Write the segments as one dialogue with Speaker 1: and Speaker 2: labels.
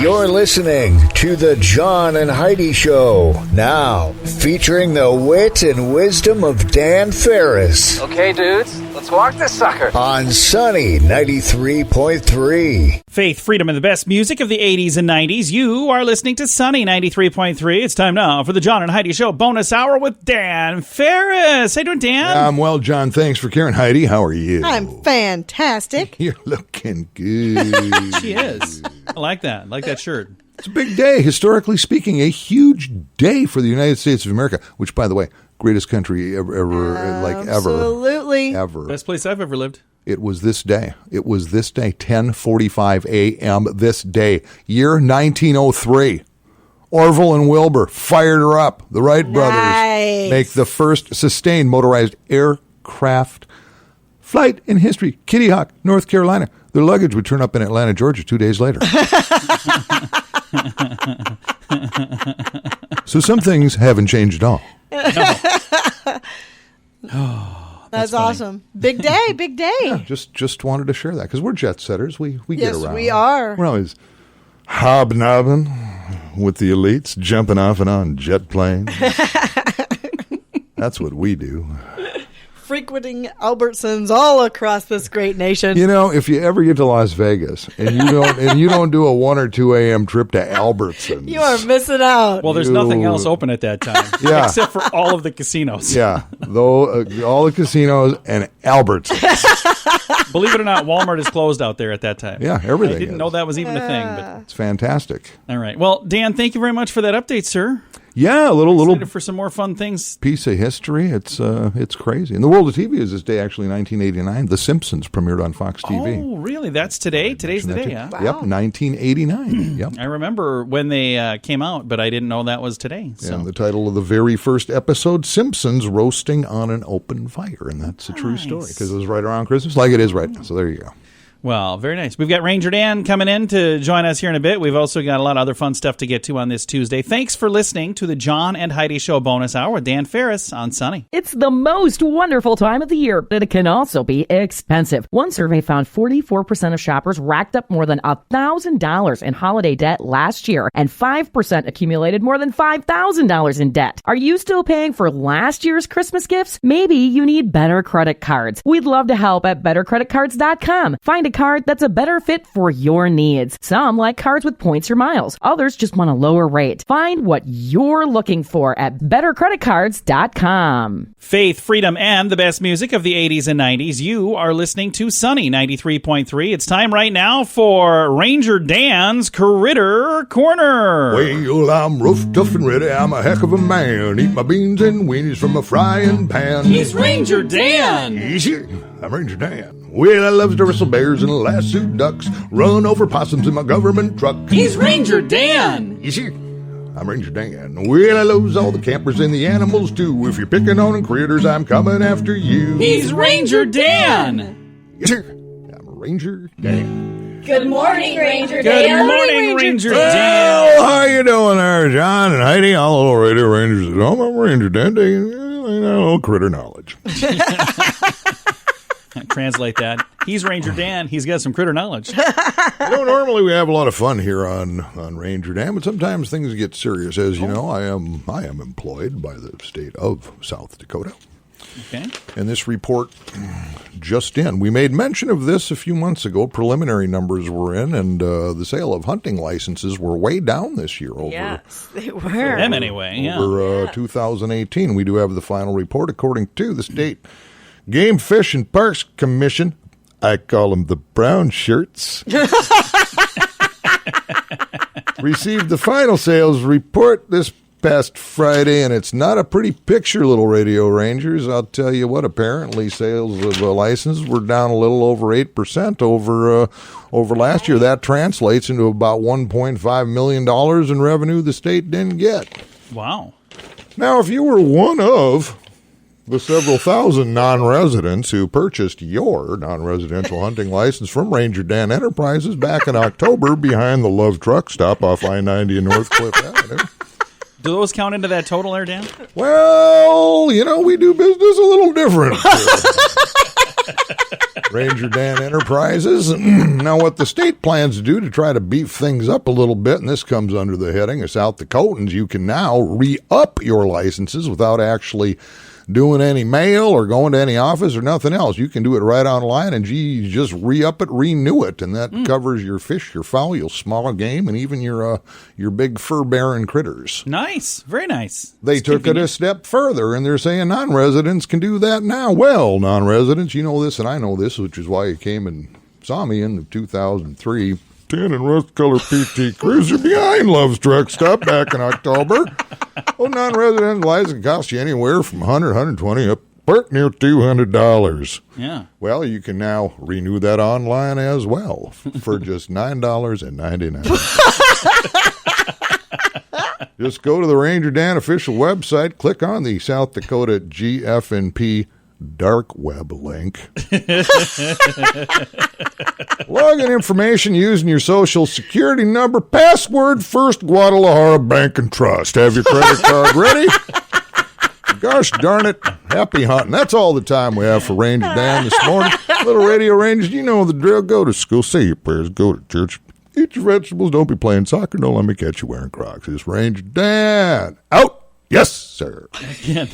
Speaker 1: You're listening to the John and Heidi Show. Now, featuring the wit and wisdom of Dan Farris.
Speaker 2: Okay, dudes, let's walk this sucker.
Speaker 1: On Sunny 93.3.
Speaker 3: Faith, freedom, and the best music of the 80s and 90s. You are listening to Sunny 93.3. It's time now for the John and Heidi Show bonus hour with Dan Farris. How you doing, Dan?
Speaker 4: I'm well, John. Thanks for caring. Heidi, how are you?
Speaker 5: I'm fantastic.
Speaker 4: You're looking good.
Speaker 3: She is. I like that. I like that shirt.
Speaker 4: It's a big day. Historically speaking, a huge day for the United States of America, which, by the way, greatest country ever.
Speaker 5: Absolutely.
Speaker 4: Ever.
Speaker 3: Best place I've ever lived.
Speaker 4: It was this day. 10:45 a.m. this day, year 1903. Orville and Wilbur fired her up. The Wright brothers make the first sustained motorized aircraft flight in history. Kitty Hawk, North Carolina. Their luggage would turn up in Atlanta, Georgia 2 days later. So some things haven't changed at all.
Speaker 5: That's awesome. Big day, big day.
Speaker 4: Yeah, just wanted to share that because we're jet setters. We get around.
Speaker 5: Yes, we are.
Speaker 4: We're always hobnobbing with the elites, jumping off and on jet planes. That's what we do.
Speaker 5: Frequenting Albertsons all across this great nation.
Speaker 4: You know, if you ever get to Las Vegas and you don't do a 1 or 2 a.m. trip to Albertsons,
Speaker 5: You are missing out.
Speaker 3: Well, there's nothing else open at that time.
Speaker 4: Yeah.
Speaker 3: Except for all of the casinos.
Speaker 4: yeah, though all the casinos and Albertsons.
Speaker 3: Believe it or not, Walmart is closed out there at that time.
Speaker 4: Yeah, everything.
Speaker 3: I didn't know that was even a thing. But
Speaker 4: It's fantastic.
Speaker 3: all right. Well, Dan, thank you very much for that update, sir.
Speaker 4: Yeah, a little
Speaker 3: Excited for some more fun things.
Speaker 4: piece of history. It's crazy. In the world of TV is this day, actually, 1989. The Simpsons premiered on Fox TV.
Speaker 3: Oh, really? That's today? Today's the day, huh?
Speaker 4: Yep, 1989. Yep.
Speaker 3: I remember when they came out, but I didn't know that was today. So.
Speaker 4: And the title of the very first episode, Simpsons Roasting on an Open Fire. And that's a true story because it was right around Christmas, like it is right now. So there you go.
Speaker 3: Well, very nice. We've got Ranger Dan coming in to join us here in a bit. We've also got a lot of other fun stuff to get to on this Tuesday. Thanks for listening to the John and Heidi Show bonus hour with Dan Farris on Sunny.
Speaker 6: It's the most wonderful time of the year, but it can also be expensive. One survey found 44% of shoppers racked up more than $1,000 in holiday debt last year, and 5% accumulated more than $5,000 in debt. Are you still paying for last year's Christmas gifts? Maybe you need better credit cards. We'd love to help at bettercreditcards.com. Find a card that's a better fit for your needs. Some like cards with points or miles. Others just want a lower rate. Find what you're looking for at bettercreditcards.com.
Speaker 3: Faith, freedom, and the best music of the 80s and 90s. You are listening to Sunny 93.3. It's time right now for Ranger Dan's Critter Corner.
Speaker 4: Well, I'm rough, tough, and ready. I'm a heck of a man. Eat my beans and weenies from a frying pan.
Speaker 3: He's Ranger Dan.
Speaker 4: Easy. I'm Ranger Dan. Well, I loves to wrestle bears and lasso ducks, run over possums in my government truck.
Speaker 3: He's Ranger Dan.
Speaker 4: You see, I'm Ranger Dan. Well, I loves all the campers and the animals too. If you're picking on critters, I'm coming after you.
Speaker 3: He's Ranger Dan.
Speaker 4: Yes, sir. I'm Ranger Dan.
Speaker 7: Good morning, Ranger
Speaker 3: Good
Speaker 7: Dan.
Speaker 3: morning, Ranger Dan.
Speaker 4: Well, how you doing there, John and Heidi? All the little radio rangers at home. I'm Ranger Dan. Taking a little critter knowledge.
Speaker 3: Translate that. He's Ranger Dan. He's got some critter knowledge.
Speaker 4: Normally we have a lot of fun here on Ranger Dan, but sometimes things get serious. As you know, I am employed by the state of South Dakota.
Speaker 3: Okay.
Speaker 4: And this report just in. We made mention of this a few months ago. Preliminary numbers were in, and the sale of hunting licenses were way down this year.
Speaker 5: Yes, they were.
Speaker 3: For them anyway, yeah.
Speaker 4: Over 2018. We do have the final report according to the state Game, Fish, and Parks Commission. I call them the brown shirts. Received the final sales report this past Friday, and it's not a pretty picture, little radio rangers. I'll tell you what, apparently sales of licenses were down a little over 8% over last year. That translates into about $1.5 million in revenue the state didn't get.
Speaker 3: Wow.
Speaker 4: Now, if you were one of the several thousand non-residents who purchased your non-residential hunting license from Ranger Dan Enterprises back in October behind the Love Truck Stop off I-90 and North Cliff Avenue.
Speaker 3: Do those count into that total there, Dan?
Speaker 4: Well, you know, we do business a little different. Ranger Dan Enterprises. Now, what the state plans to do to try to beef things up a little bit, and this comes under the heading of South Dakotans, you can now re-up your licenses without actually doing any mail or going to any office or nothing else. You can do it right online and you just re-up it, renew it, and that covers your fish, your fowl, your small game, and even your big fur-bearing critters.
Speaker 3: Nice. Very nice.
Speaker 4: They
Speaker 3: It's
Speaker 4: took it a
Speaker 3: convenient.
Speaker 4: step further, and they're saying non-residents can do that now. Well, non-residents, you know this and I know this, which is why you came and saw me in the 2003 tan and rust-colored PT Cruiser behind Love's Truck Stop back in October. Oh, non-resident license costs you anywhere from $100, $120 up near $200.
Speaker 3: Yeah.
Speaker 4: Well, you can now renew that online as well for just $9.99. Just go to the Ranger Dan official website, click on the South Dakota GFNP dark web link. Login information using your social security number, password, First Guadalajara Bank and Trust. Have your credit card ready? Gosh darn it. Happy hunting. That's all the time we have for Ranger Dan this morning. Little Radio Rangers, you know the drill. Go to school, say your prayers, go to church, eat your vegetables, don't be playing soccer, don't let me catch you wearing Crocs. It's Ranger Dan. Out. Yes, sir.
Speaker 3: Again,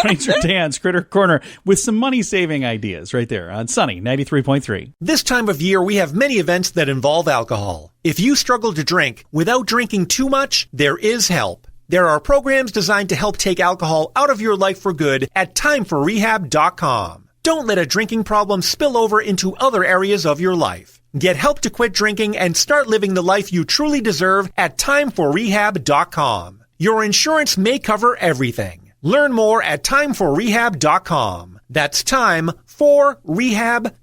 Speaker 3: Ranger Dan's Critter Corner with some money-saving ideas right there on Sunny 93.3.
Speaker 7: This time of year, we have many events that involve alcohol. If you struggle to drink without drinking too much, there is help. There are programs designed to help take alcohol out of your life for good at timeforrehab.com. Don't let a drinking problem spill over into other areas of your life. Get help to quit drinking and start living the life you truly deserve at timeforrehab.com. Your insurance may cover everything. Learn more at timeforrehab.com. That's timeforrehab.com.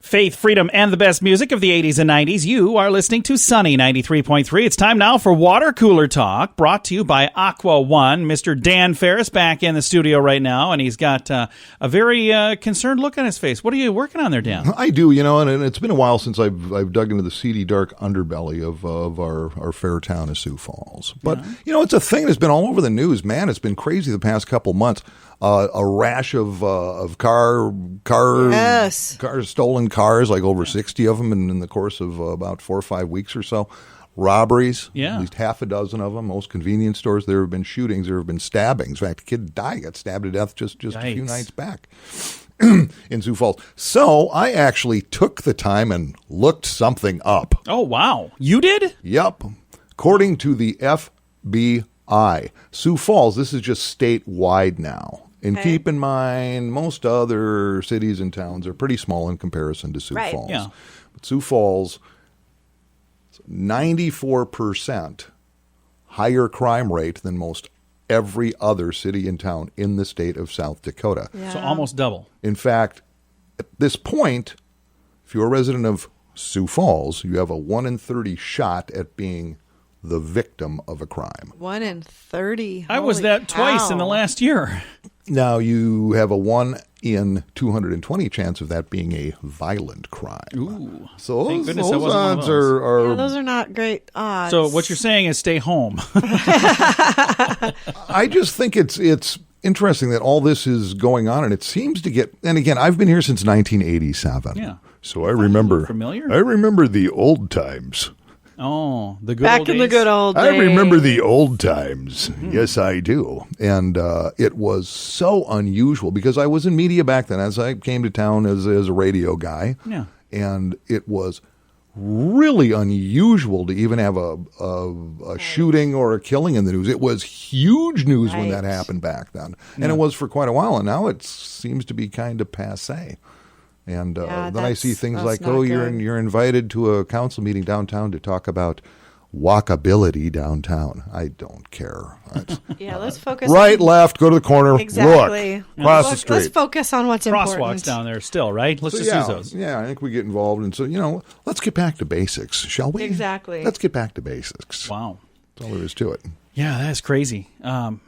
Speaker 3: Faith, freedom, and the best music of the 80s and 90s. You are listening to Sunny 93.3. It's time now for Water Cooler Talk, brought to you by Aqua One. Mr. Dan Farris back in the studio right now, and he's got a very concerned look on his face. What are you working on there, Dan?
Speaker 4: I do, and it's been a while since I've dug into the seedy, dark underbelly of our fair town of Sioux Falls. But, it's a thing that's been all over the news, man. It's been crazy the past couple months. A rash of
Speaker 5: Yes.
Speaker 4: stolen cars, like over 60 of them in the course of about 4 or 5 weeks or so. Robberies,
Speaker 3: Yeah.
Speaker 4: at least half a dozen of them. Most convenience stores, there have been shootings, there have been stabbings. In fact, a kid got stabbed to death just a few
Speaker 3: Yikes.
Speaker 4: nights back in Sioux Falls. So I actually took the time and looked something up.
Speaker 3: Oh, wow. You did?
Speaker 4: Yep. According to the FBI, Sioux Falls, this is just statewide now. And keep in mind, most other cities and towns are pretty small in comparison to Sioux
Speaker 5: Right.
Speaker 4: Falls.
Speaker 3: Yeah.
Speaker 4: But Sioux Falls, 94% higher crime rate than most every other city and town in the state of South Dakota.
Speaker 3: So almost double.
Speaker 4: In fact, at this point, if you're a resident of Sioux Falls, you have a 1 in 30 shot at being the victim of a crime.
Speaker 5: 1 in 30.
Speaker 3: I was
Speaker 5: Holy
Speaker 3: that twice in the
Speaker 5: cow.
Speaker 3: last year.
Speaker 4: Now, you have a 1 in 220 chance of that being a violent crime.
Speaker 3: Ooh.
Speaker 4: So
Speaker 3: Thank
Speaker 4: those
Speaker 3: goodness I wasn't one of
Speaker 4: odds
Speaker 3: those.
Speaker 4: are
Speaker 5: Yeah, those are not great odds.
Speaker 3: So what you're saying is stay home.
Speaker 4: I just think it's interesting that all this is going on, and it seems to get. And again, I've been here since 1987.
Speaker 3: Yeah.
Speaker 4: So I remember.
Speaker 3: Familiar?
Speaker 4: I remember the old times.
Speaker 3: Oh, the good
Speaker 5: back
Speaker 3: old
Speaker 5: in the
Speaker 3: days.
Speaker 5: good old days.
Speaker 4: I remember the old times. Yes, I do. And it was so unusual because I was in media back then. As I came to town as a radio guy,
Speaker 3: Yeah.
Speaker 4: and it was really unusual to even have a shooting or a killing in the news. It was huge news when that
Speaker 5: Right.
Speaker 4: happened back then, and it was for quite a while. And now it seems to be kind of passé. And
Speaker 5: Yeah,
Speaker 4: then I see things
Speaker 5: that's
Speaker 4: like,
Speaker 5: not
Speaker 4: oh,
Speaker 5: good.
Speaker 4: you're invited to a council meeting downtown to talk about walkability downtown. I don't care.
Speaker 5: Yeah, let's focus.
Speaker 4: Right,
Speaker 5: on,
Speaker 4: left, go to the corner,
Speaker 5: exactly.
Speaker 4: look, cross the
Speaker 5: Let's
Speaker 4: street.
Speaker 5: focus on what's
Speaker 3: Crosswalks
Speaker 5: important.
Speaker 3: down there still, right? Let's
Speaker 4: So,
Speaker 3: just
Speaker 4: yeah,
Speaker 3: use those.
Speaker 4: yeah, I think we get involved. And so, let's get back to basics, shall we?
Speaker 5: Exactly.
Speaker 4: Let's get back to basics.
Speaker 3: Wow.
Speaker 4: That's all there is to it.
Speaker 3: Yeah, that's crazy.
Speaker 4: 1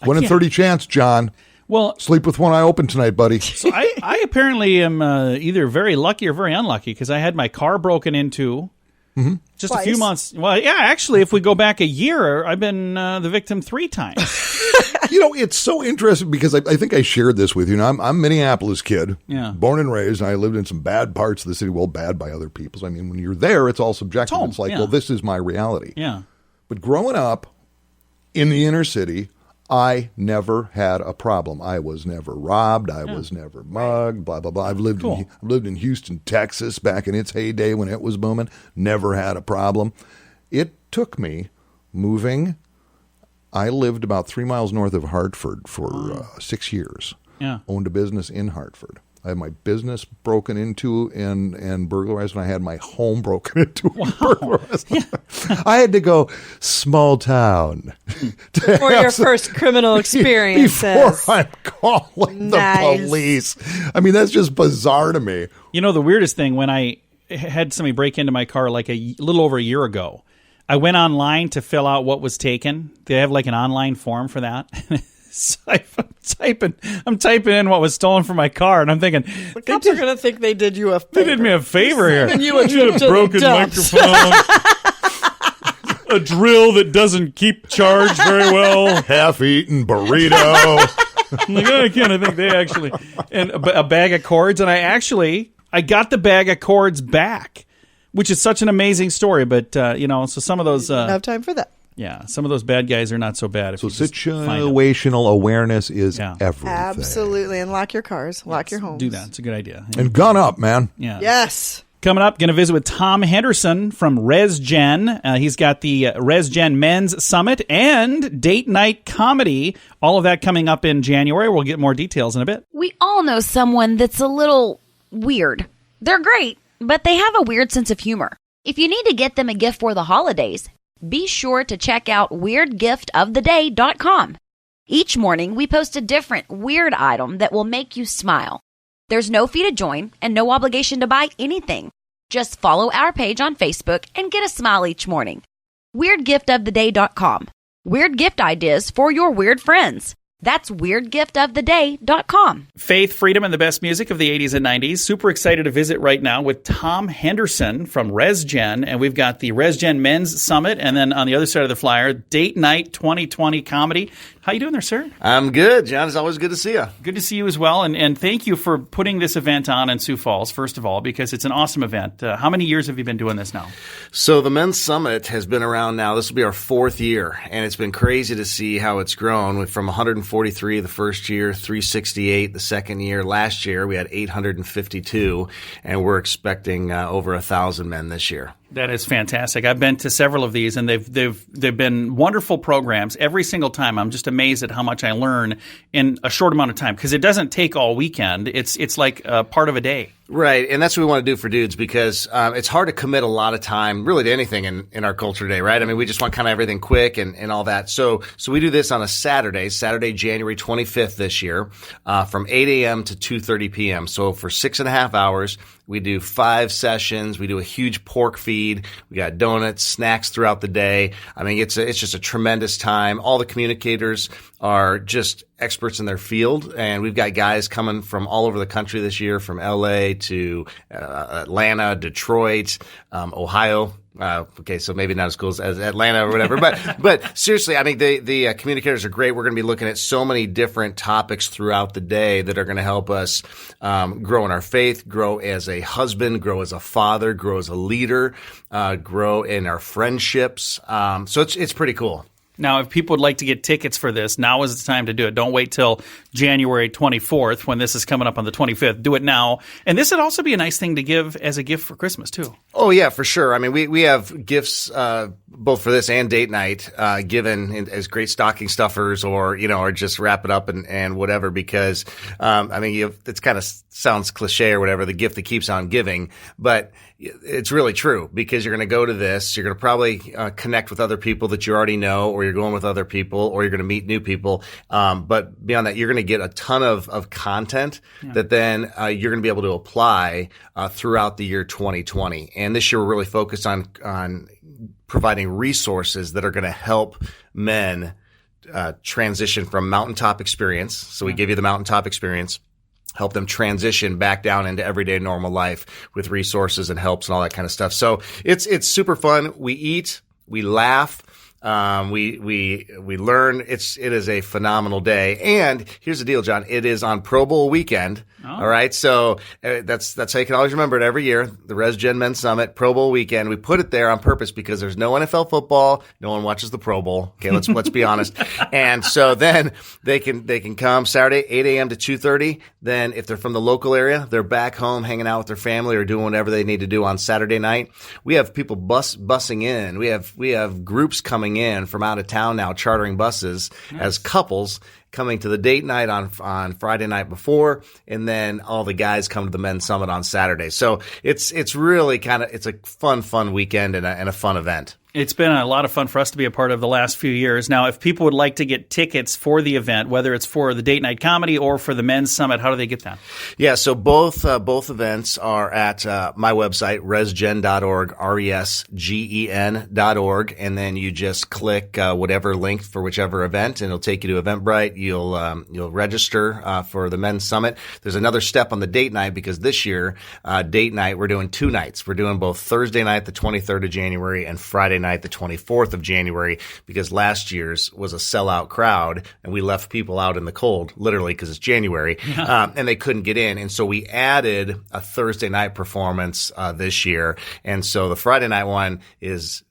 Speaker 4: in
Speaker 3: can't-
Speaker 4: 30 chance, John.
Speaker 3: Well,
Speaker 4: Sleep with one eye open tonight, buddy.
Speaker 3: so I apparently am either very lucky or very unlucky because I had my car broken into Just
Speaker 5: Twice.
Speaker 3: a few months. Well, yeah, actually, if we go back a year, I've been the victim 3 times.
Speaker 4: It's so interesting because I think I shared this with you. Now, I'm a Minneapolis kid, born and raised, and I lived in some bad parts of the city. Well, bad by other people's. I mean, when you're there, it's all subjective.
Speaker 3: It's home,
Speaker 4: It's like, well, this is my reality.
Speaker 3: Yeah.
Speaker 4: But growing up in the inner city, I never had a problem. I was never robbed. I was never mugged, blah, blah, blah. I've lived in Houston, Texas back in its heyday when it was booming. Never had a problem. It took me moving. I lived about 3 miles north of Hartford for 6 years.
Speaker 3: Yeah.
Speaker 4: Owned a business in Hartford. I had my business broken into and burglarized, and I had my home broken into and burglarized. Yeah. I had to go small town.
Speaker 5: For your first criminal experience.
Speaker 4: Before I'm calling the police. I mean, that's just bizarre to me.
Speaker 3: You know, the weirdest thing, when I had somebody break into my car like a little over a year ago, I went online to fill out what was taken. They have like an online form for that. So I'm typing in what was stolen from my car, and I'm thinking,
Speaker 5: the cops are going to think they did you a favor.
Speaker 3: They did me a favor here.
Speaker 5: And you a trip to
Speaker 3: broken
Speaker 5: the dumps.
Speaker 3: microphone, a drill that doesn't keep charged very well,
Speaker 4: half-eaten burrito.
Speaker 3: I'm like, I think they actually, and a bag of cords, and I got the bag of cords back, which is such an amazing story. But so some of those
Speaker 5: don't have time for that.
Speaker 3: Yeah, some of those bad guys are not so bad.
Speaker 4: So situational awareness is everything.
Speaker 5: Absolutely. And lock your cars. Lock your homes.
Speaker 3: Do that. It's a good idea.
Speaker 4: And gun up, man.
Speaker 3: Yeah.
Speaker 5: Yes.
Speaker 3: Coming up, going to visit with Tom Henderson from ResGen. He's got the ResGen Men's Summit and Date Night Comedy. All of that coming up in January. We'll get more details in a bit.
Speaker 8: We all know someone that's a little weird. They're great, but they have a weird sense of humor. If you need to get them a gift for the holidays, be sure to check out WeirdGiftOfTheDay.com. Each morning, we post a different weird item that will make you smile. There's no fee to join and no obligation to buy anything. Just follow our page on Facebook and get a smile each morning. WeirdGiftOfTheDay.com. Weird gift ideas for your weird friends. That's WeirdGiftOfTheDay.com.
Speaker 3: Faith, freedom, and the best music of the 80s and 90s. Super excited to visit right now with Tom Henderson from ResGen. And we've got the ResGen Men's Summit. And then on the other side of the flyer, Date Night 2020 Comedy. How you doing there, sir?
Speaker 2: I'm good, John. It's always good to see you.
Speaker 3: Good to see you as well. And thank you for putting this event on in Sioux Falls, first of all, because it's an awesome event. How many years have you been doing this now?
Speaker 2: So the Men's Summit has been around now. This will be our 4th year. And it's been crazy to see how it's grown from 143 the first year, 368 the second year. Last year, we had 852. And we're expecting over 1,000 men this year.
Speaker 3: That is fantastic. I've been to several of these, and they've been wonderful programs. Every single time, I'm just amazed at how much I learn in a short amount of time, because it doesn't take all weekend. It's like part of a day.
Speaker 2: Right, and that's what we want to do for dudes, because it's hard to commit a lot of time really to anything in our culture today, right? I mean, we just want kind of everything quick and all that. So we do this on a Saturday, January 25th this year, from 8 a.m. to 2:30 p.m. So for 6.5 hours, we do 5 sessions. We do a huge pork feed. We got donuts, snacks throughout the day. I mean, it's just a tremendous time. All the communicators are just experts in their field, and we've got guys coming from all over the country this year, from LA to Atlanta, Detroit, Ohio. Okay, so maybe not as cool as Atlanta or whatever, but seriously, I mean, the communicators are great. We're going to be looking at so many different topics throughout the day that are going to help us grow in our faith, grow as a husband, grow as a father, grow as a leader, grow in our friendships. So it's pretty cool.
Speaker 3: Now, if people would like to get tickets for this, now is the time to do it. Don't wait till January 24th when this is coming up on the 25th. Do it now. And this would also be a nice thing to give as a gift for Christmas, too.
Speaker 2: Oh, yeah, for sure. I mean, we have gifts both for this and date night given as great stocking stuffers, or just wrap it up and whatever, because, I mean, it kind of sounds cliche or whatever, the gift that keeps on giving, but it's really true, because you're going to go to this, you're going to probably connect with other people that you already know, or you're going with other people, or you're going to meet new people. But beyond that, you're going to get a ton of content that then you're going to be able to apply throughout the year 2020. And this year we're really focused on providing resources that are going to help men transition from mountaintop experience. So we give you the mountaintop experience. help them transition back down into everyday normal life with resources and helps and all that kind of stuff. So it's super fun. We eat, we laugh. We learn. It is a phenomenal day. And here's the deal, John. It is on Pro Bowl weekend. Oh. All right. So that's how you can always remember it every year. The ResGen Men's Summit, Pro Bowl weekend. We put it there on purpose because there's no NFL football. No one watches the Pro Bowl. Okay. Let's be honest. And so then they can come Saturday, 8 a.m. to 2:30. Then if they're from the local area, they're back home hanging out with their family or doing whatever they need to do on Saturday night. We have people bussing in. We have groups coming in from out of town now, chartering buses as couples coming to the date night on Friday night before, and then all the guys come to the Men's Summit on Saturday. So it's really it's a fun weekend and a fun event.
Speaker 3: It's been a lot of fun for us to be a part of the last few years. Now, if people would like to get tickets for the event, whether it's for the Date Night Comedy or for the Men's Summit, how do they get that?
Speaker 2: Yeah, so both events are at my website, resgen.org, resgen.org, and then you just click whatever link for whichever event, and it'll take you to Eventbrite. You'll register for the Men's Summit. There's another step on the date night because this year, date night, we're doing 2 nights. We're doing both Thursday night, the 23rd of January, and Friday night, the 24th of January, because last year's was a sellout crowd and we left people out in the cold, literally, because it's January, and they couldn't get in. And so we added a Thursday night performance this year. And so the Friday night one is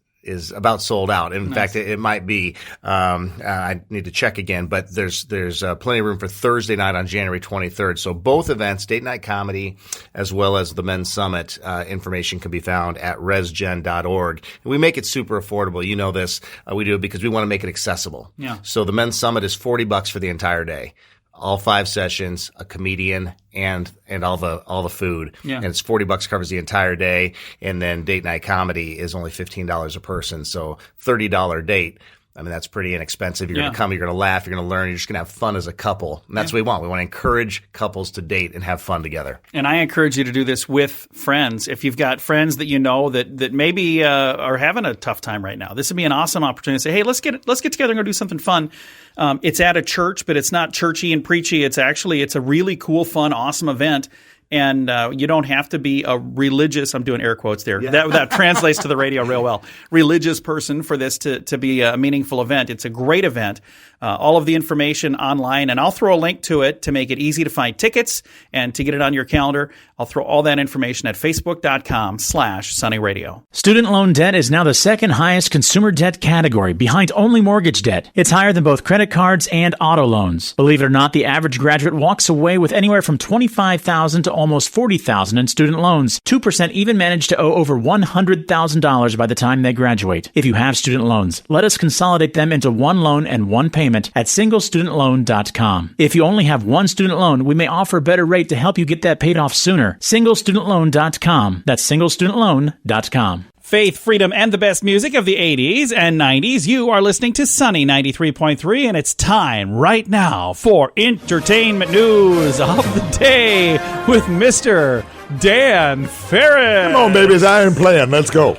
Speaker 2: about sold out. In fact, it might be. I need to check again, but there's plenty of room for Thursday night on January 23rd. So both events, Date Night Comedy as well as the Men's Summit, information can be found at resgen.org. And we make it super affordable. You know this. We do it because we want to make it accessible. Yeah. So the Men's Summit is $40 for the entire day. All 5 sessions, a comedian, and all the food. Yeah. And it's $40 covers the entire day. And then Date Night Comedy is only $15 a person. So $30 date. I mean, that's pretty inexpensive. You're going to come, you're going to laugh, you're going to learn, you're just going to have fun as a couple. And that's what we want. We want to encourage couples to date and have fun together.
Speaker 3: And I encourage you to do this with friends. If you've got friends that you know that maybe are having a tough time right now, this would be an awesome opportunity to say, hey, let's get together and go do something fun. It's at a church, but it's not churchy and preachy. It's a really cool, fun, awesome event. And you don't have to be a religious, I'm doing air quotes there, that translates to the radio real well, religious person for this to be a meaningful event. It's a great event. All of the information online, and I'll throw a link to it to make it easy to find tickets and to get it on your calendar. I'll throw all that information at facebook.com/sunnyradio.
Speaker 9: Student loan debt is now the second highest consumer debt category, behind only mortgage debt. It's higher than both credit cards and auto loans. Believe it or not, the average graduate walks away with anywhere from $25,000 to almost $40,000 in student loans. 2% even manage to owe over $100,000 by the time they graduate. If you have student loans, let us consolidate them into one loan and one payment at singlestudentloan.com. If you only have one student loan, we may offer a better rate to help you get that paid off sooner. Singlestudentloan.com. That's singlestudentloan.com.
Speaker 3: Faith, freedom, and the best music of the 80s and 90s. You are listening to Sunny 93.3, and it's time right now for entertainment news of the day with Mr. Dan Farris.
Speaker 4: Come on, baby, it's Iron Plan. Let's go.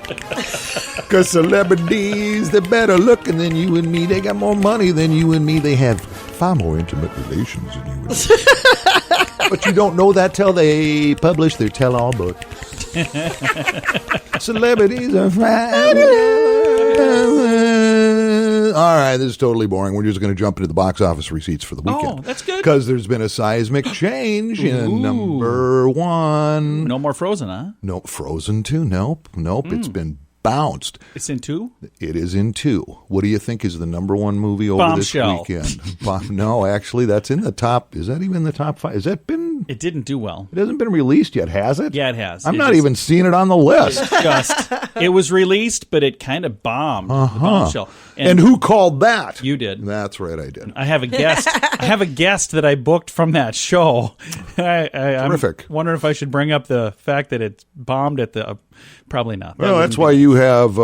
Speaker 4: Because celebrities, they're better looking than you and me. They got more money than you and me. They have far more intimate relations than you and me. But you don't know that till they publish their tell-all book. Celebrities are fine. All right, this is totally boring. We're just going to jump into the box office receipts for the weekend.
Speaker 3: Oh, that's good.
Speaker 4: Because there's been a seismic change in number 1.
Speaker 3: No more Frozen, huh?
Speaker 4: No, Frozen 2. Nope. It's been bounced.
Speaker 3: It's in 2?
Speaker 4: It is in 2. What do you think is the number 1 movie over
Speaker 3: Bombshell.
Speaker 4: this weekend? No, actually, that's in the top. Is that even the top 5? Has that been?
Speaker 3: It didn't do well.
Speaker 4: It hasn't been released yet, has it?
Speaker 3: Yeah, it has.
Speaker 4: I'm not even seeing it on the list.
Speaker 3: It was released, but it kind of bombed. Bombshell.
Speaker 4: And who called that?
Speaker 3: You did.
Speaker 4: That's right, I did.
Speaker 3: I have a guest. That I booked from that show.
Speaker 4: Terrific.
Speaker 3: I'm wondering if I should bring up the fact that it bombed at the. Probably not.
Speaker 4: Well, that's why you have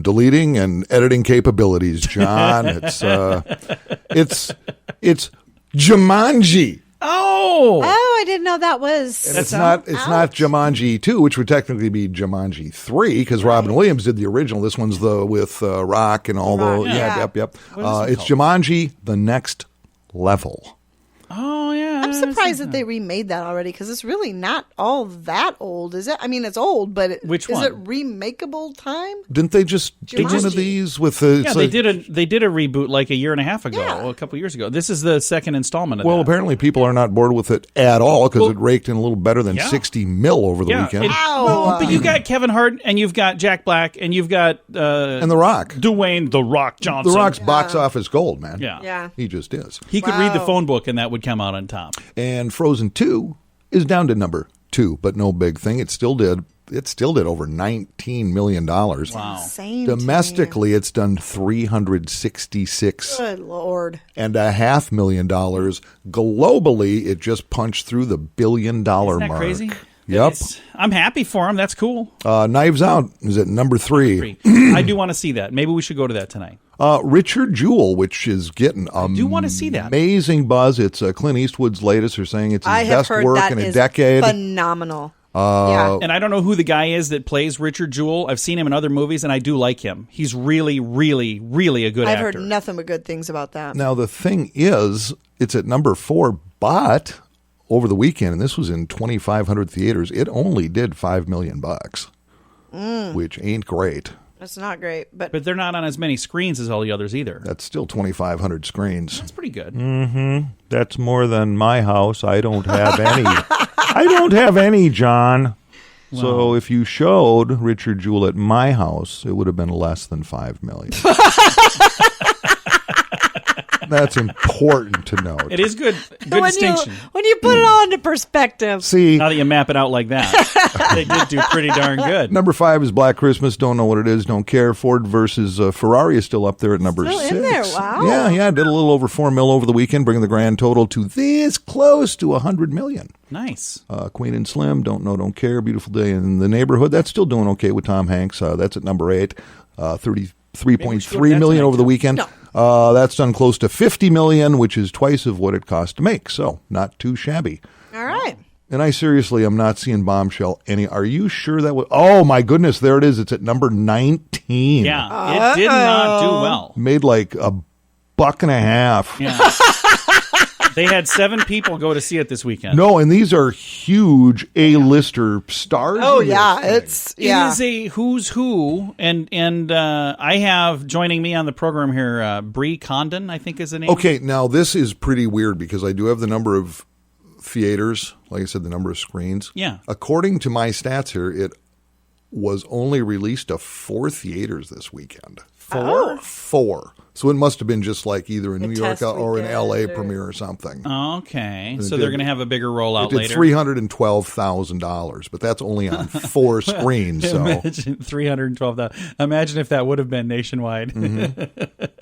Speaker 4: deleting and editing capabilities, John. It's Jumanji.
Speaker 3: Oh,
Speaker 5: I didn't know that was.
Speaker 4: And it's not Jumanji 2, which would technically be Jumanji 3, because Robin Williams did the original. This one's with Rock and all the. Yep. It's Jumanji: The Next Level.
Speaker 3: Oh yeah.
Speaker 5: I'm surprised that they remade that already because it's really not all that old, is it? I mean, it's old, but
Speaker 3: Which
Speaker 5: is
Speaker 3: one?
Speaker 5: it remakeable time?
Speaker 4: Didn't they just do one of these with the?
Speaker 3: Yeah, they did a reboot like a year and a half ago,
Speaker 5: Yeah.
Speaker 3: a couple years ago. This is the second installment of
Speaker 4: Well,
Speaker 3: that.
Speaker 4: apparently people are not bored with it at all because it raked in a little better than 60 mil over the weekend.
Speaker 3: Well, but you got Kevin Hart and you've got Jack Black and you've got
Speaker 4: And The Rock.
Speaker 3: Dwayne The Rock Johnson.
Speaker 4: The Rock's box office gold, man.
Speaker 3: Yeah.
Speaker 4: He just is.
Speaker 3: He could read the phone book and that would come out on top.
Speaker 4: And Frozen 2 is down to number 2, but no big thing. It still did over $19 million.
Speaker 3: Wow.
Speaker 5: Insane.
Speaker 4: Domestically, it's done $366
Speaker 5: Good Lord.
Speaker 4: and $500,000 million. Globally, it just punched through the $1 billion
Speaker 3: Isn't that
Speaker 4: mark.
Speaker 3: crazy?
Speaker 4: Yep.
Speaker 3: I'm happy for him. That's cool.
Speaker 4: Knives Out is at number 3.
Speaker 3: I do want to see that. Maybe we should go to that tonight.
Speaker 4: Richard Jewell, which is getting
Speaker 3: do want to see that.
Speaker 4: amazing buzz. It's Clint Eastwood's latest. They're saying it's his
Speaker 5: I have
Speaker 4: best
Speaker 5: heard
Speaker 4: work
Speaker 5: that
Speaker 4: in a
Speaker 5: is
Speaker 4: decade.
Speaker 5: phenomenal. Yeah.
Speaker 3: And I don't know who the guy is that plays Richard Jewell. I've seen him in other movies, and I do like him. He's really, really, really a good
Speaker 5: I've
Speaker 3: actor.
Speaker 5: heard nothing but good things about that.
Speaker 4: Now, the thing is, it's at number 4, but over the weekend, and this was in 2,500 theaters, it only did $5 million, which ain't great.
Speaker 5: It's not great, but
Speaker 3: But they're not on as many screens as all the others either.
Speaker 4: That's still 2,500 screens.
Speaker 3: That's pretty good.
Speaker 4: That's more than my house. I don't have any. I don't have any, John. So if you showed Richard Jewell at my house, it would have been less than $5 million. That's important to note.
Speaker 3: It is good. Good distinction.
Speaker 5: When you put it all into perspective.
Speaker 4: See,
Speaker 3: Now that you map it out like that, they did do pretty darn good.
Speaker 4: number 5 is Black Christmas. Don't know what it is. Don't care. Ford versus Ferrari is still up there at number
Speaker 5: Still
Speaker 4: 6.
Speaker 5: in there, wow.
Speaker 4: Yeah. Did a little over $4 million over the weekend, bringing the grand total to this close to $100 million.
Speaker 3: Nice.
Speaker 4: Queen and Slim. Don't know. Don't care. Beautiful Day in the Neighborhood. That's still doing okay with Tom Hanks. That's at number 8. 33.3 million over the weekend.
Speaker 5: No.
Speaker 4: That's done close to $50 million, which is twice of what it cost to make. So not too shabby.
Speaker 5: All right.
Speaker 4: And I seriously am not seeing Bombshell any. Are you sure that was? Oh my goodness, there it is. It's at number 19.
Speaker 3: Yeah, it did not do well.
Speaker 4: Made like $1.50.
Speaker 3: Yeah. They had 7 people go to see it this weekend.
Speaker 4: No, and these are huge A-lister stars.
Speaker 5: Oh,
Speaker 4: in this
Speaker 5: yeah.
Speaker 4: thing.
Speaker 3: It is a who's who, and I have joining me on the program here, Bree Condon, I think is the name.
Speaker 4: Okay, now this is pretty weird because I do have the number of theaters, like I said, the number of screens.
Speaker 3: Yeah.
Speaker 4: According to my stats here, it was only released to 4 theaters this weekend.
Speaker 3: 4?
Speaker 4: 4. So it must have been just like either a New York
Speaker 5: test
Speaker 4: or an
Speaker 5: weekend
Speaker 4: LA
Speaker 5: or-
Speaker 4: premiere or something.
Speaker 3: Okay,
Speaker 4: it
Speaker 3: so they're
Speaker 4: did-
Speaker 3: going to have a bigger rollout
Speaker 4: It did
Speaker 3: later.
Speaker 4: $312,000, but that's only on 4 screens. So
Speaker 3: Imagine 312,000. Imagine if that would have been nationwide.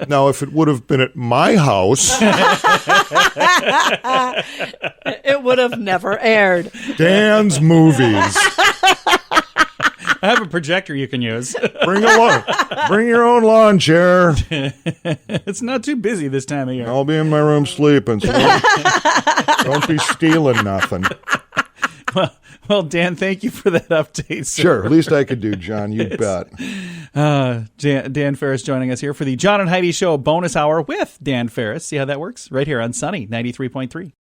Speaker 4: now, if it would have been at my house,
Speaker 5: It would have never aired.
Speaker 4: Dan's Movies.
Speaker 3: I have a projector you can use.
Speaker 4: Bring your own lawn chair.
Speaker 3: It's not too busy this time of year.
Speaker 4: I'll be in my room sleeping, so don't be stealing nothing.
Speaker 3: Well, Dan, thank you for that update, sir.
Speaker 4: Sure, least I could do, John. You bet.
Speaker 3: Dan Farris joining us here for the John and Heidi Show bonus hour with Dan Farris. See how that works? Right here on Sunny 93.3.